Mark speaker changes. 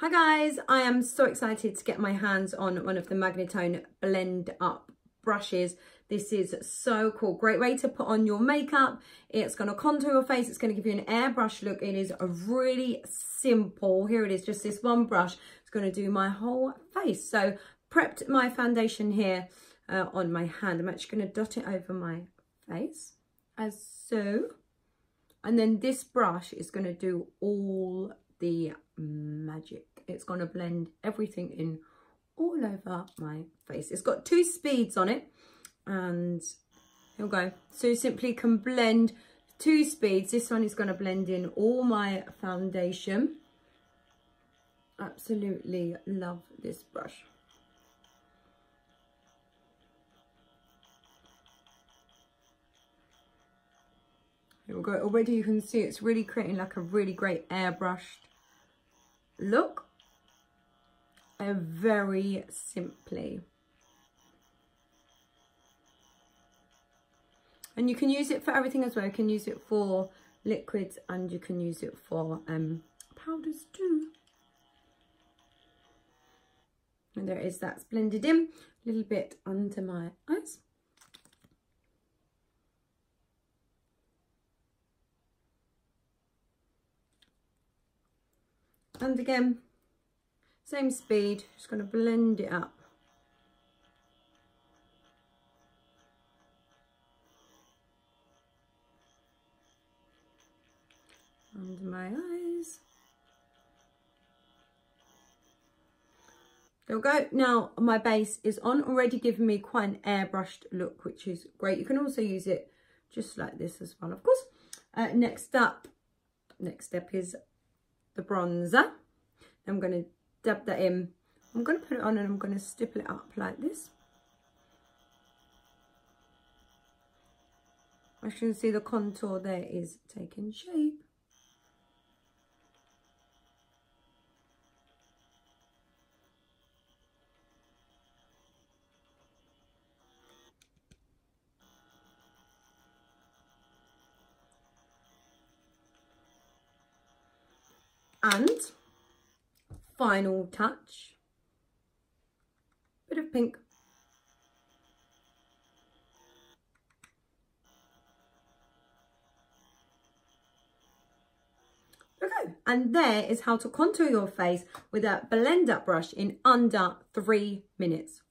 Speaker 1: Hi guys, I am so excited to get my hands on one of the Magnitone BlendUp brushes. This is so cool. Great way to put on your makeup. It's going to contour your face. It's going to give you an airbrush look. It is a really simple. Here it is, just this one brush. It's going to do my whole face. So prepped my foundation here on my hand. I'm actually going to dot it over my face as so. And then this brush is going to do all the magic. It's going to blend everything in all over my face. It's got 2 speeds on it, and here we go. So you simply can blend 2 speeds. This one is going to blend in all my foundation. Absolutely love this brush. Here we go. Already you can see it's really creating like a really great airbrushed look. Very simply. And you can use it for everything as well. You can use it for liquids and you can use it for powders too. And there it is, that's blended in. A little bit under my eyes. And again, same speed, just going to blend it up. Under my eyes. There we go. Now my base is on, already giving me quite an airbrushed look, which is great. You can also use it just like this as well, of course. Next step is the bronzer. I'm going to dab that in. I'm going to put it on and I'm going to stipple it up like this. As you can see, the contour there is taking shape. And final touch, bit of pink. Okay, and there is how to contour your face with a BlendUp brush in under 3 minutes.